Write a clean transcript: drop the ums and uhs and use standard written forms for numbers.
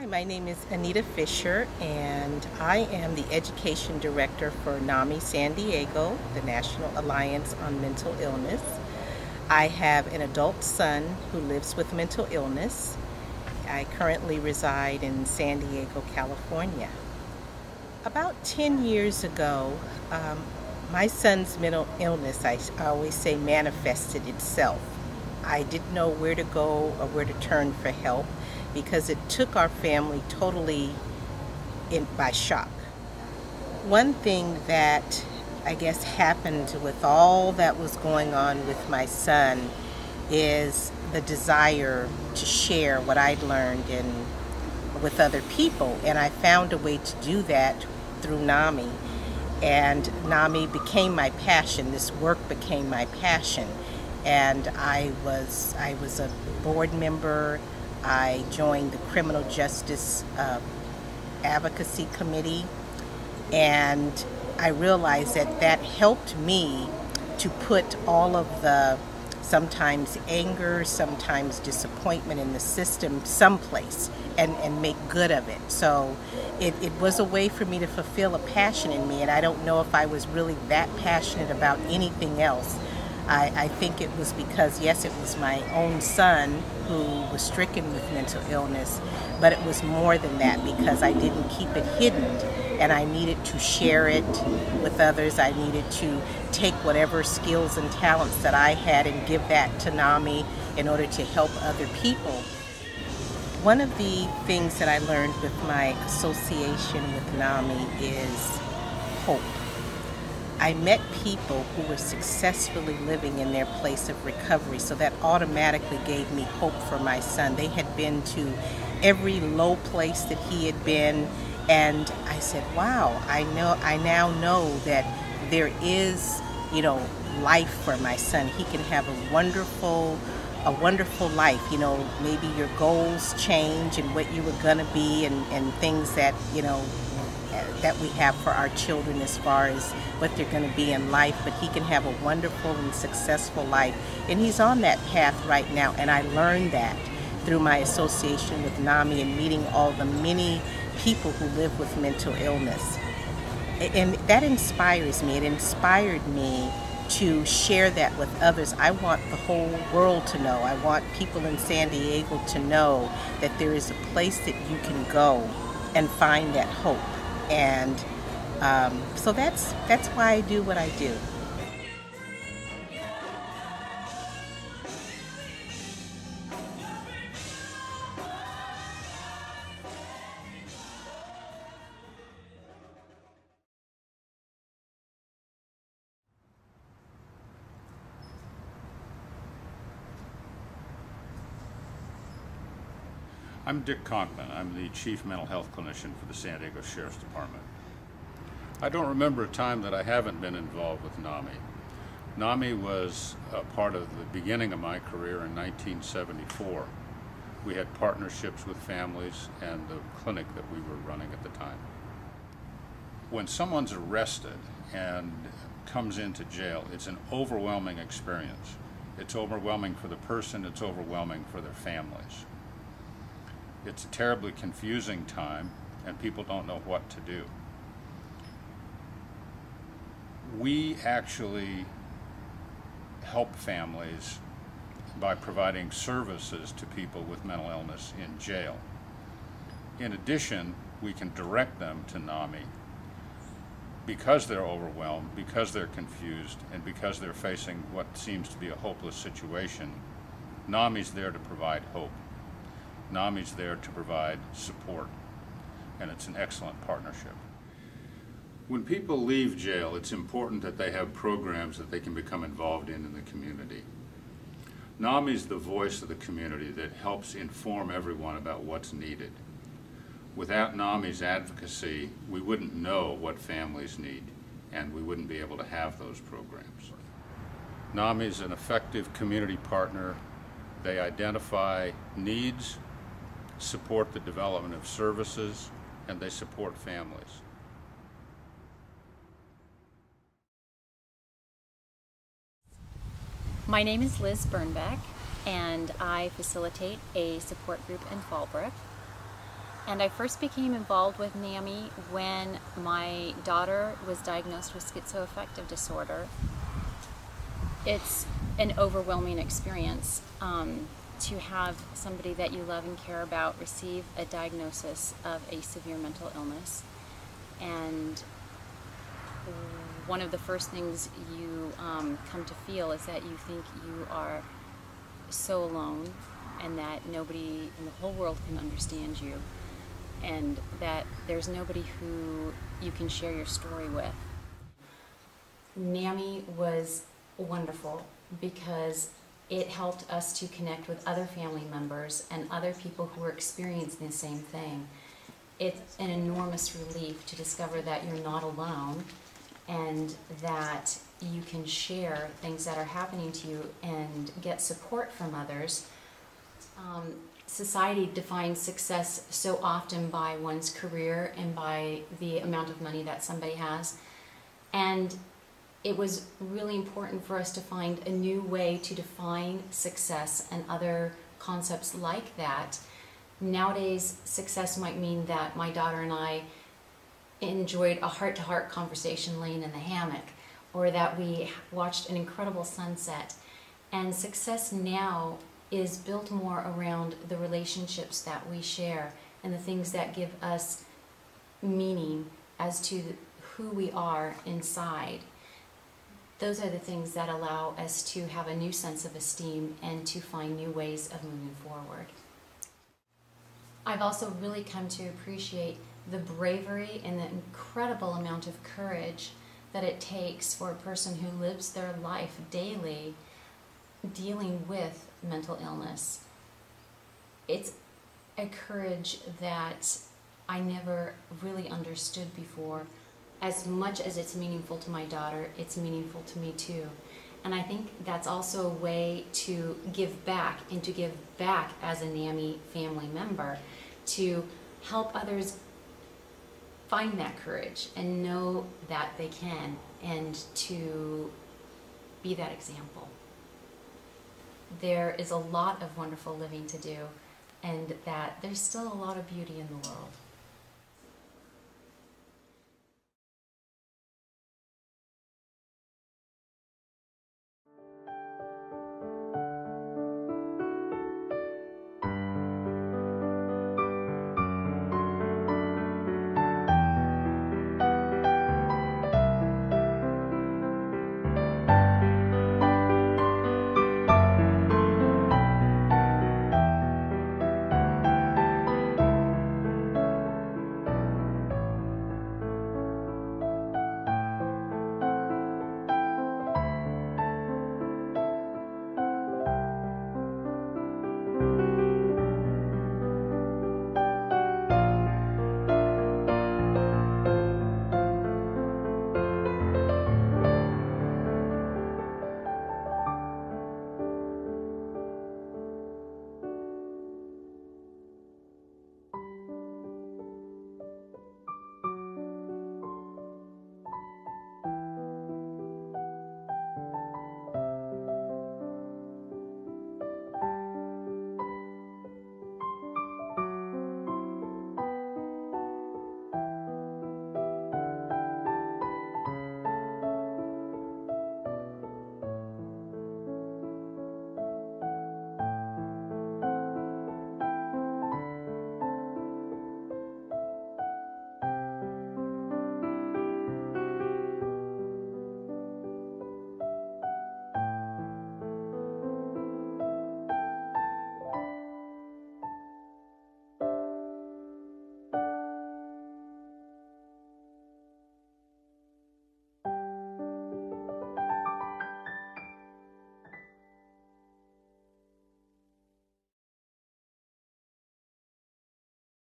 My name is Anita Fisher, and I am the Education Director for NAMI San Diego, the National Alliance on Mental Illness. I have an adult son who lives with mental illness. I currently reside in San Diego, California. About 10 years ago, my son's mental illness, I always say, manifested itself. I didn't know where to go or where to turn for help because it took our family totally by shock. One thing that I guess happened with all that was going on with my son is the desire to share what I'd learned with other people, and I found a way to do that through NAMI. And NAMI became my passion. This work became my passion. And I was a board member. I joined the Criminal Justice Advocacy Committee, and I realized that helped me to put all of the sometimes anger, sometimes disappointment in the system someplace and make good of it. So it was a way for me to fulfill a passion in me, and I don't know if I was really that passionate about anything else. I think it was because, yes, it was my own son who was stricken with mental illness, but it was more than that because I didn't keep it hidden, and I needed to share it with others. I needed to take whatever skills and talents that I had and give that to NAMI in order to help other people. One of the things that I learned with my association with NAMI is hope. I met people who were successfully living in their place of recovery, so that automatically gave me hope for my son. They had been to every low place that he had been, and I said, wow, I now know that there is, life for my son. He can have a wonderful life. Maybe your goals change and what you were gonna be and things that, that we have for our children as far as what they're going to be in life, but he can have a wonderful and successful life, and he's on that path right now. And I learned that through my association with NAMI and meeting all the many people who live with mental illness, and that inspires me. It inspired me to share that with others. I want the whole world to know. I want people in San Diego to know that there is a place that you can go and find that hope. And so that's why I do what I do. I'm Dick Conkman. I'm the Chief Mental Health Clinician for the San Diego Sheriff's Department. I don't remember a time that I haven't been involved with NAMI. NAMI was a part of the beginning of my career in 1974. We had partnerships with families and the clinic that we were running at the time. When someone's arrested and comes into jail, it's an overwhelming experience. It's overwhelming for the person, it's overwhelming for their families. It's a terribly confusing time, and people don't know what to do. We actually help families by providing services to people with mental illness in jail. In addition, we can direct them to NAMI because they're overwhelmed, because they're confused, and because they're facing what seems to be a hopeless situation. NAMI's there to provide hope. NAMI's there to provide support, and it's an excellent partnership. When people leave jail, it's important that they have programs that they can become involved in the community. NAMI's the voice of the community that helps inform everyone about what's needed. Without NAMI's advocacy, we wouldn't know what families need, and we wouldn't be able to have those programs. NAMI's an effective community partner. They identify needs, support the development of services, and they support families. My name is Liz Bernbeck, and I facilitate a support group in Fallbrook. And I first became involved with NAMI when my daughter was diagnosed with schizoaffective disorder. It's an overwhelming experience to have somebody that you love and care about receive a diagnosis of a severe mental illness. And one of the first things you come to feel is that you think you are so alone, and that nobody in the whole world can understand you, and that there's nobody who you can share your story with. NAMI was wonderful because it helped us to connect with other family members and other people who were experiencing the same thing. It's an enormous relief to discover that you're not alone and that you can share things that are happening to you and get support from others. Society defines success so often by one's career and by the amount of money that somebody has. And it was really important for us to find a new way to define success and other concepts like that. Nowadays, success might mean that my daughter and I enjoyed a heart-to-heart conversation laying in the hammock, or that we watched an incredible sunset. And success now is built more around the relationships that we share and the things that give us meaning as to who we are inside. Those are the things that allow us to have a new sense of esteem and to find new ways of moving forward. I've also really come to appreciate the bravery and the incredible amount of courage that it takes for a person who lives their life daily dealing with mental illness. It's a courage that I never really understood before. As much as it's meaningful to my daughter, it's meaningful to me too. And I think that's also a way to give back, and to give back as a NAMI family member, to help others find that courage and know that they can, and to be that example. There is a lot of wonderful living to do, and that there's still a lot of beauty in the world.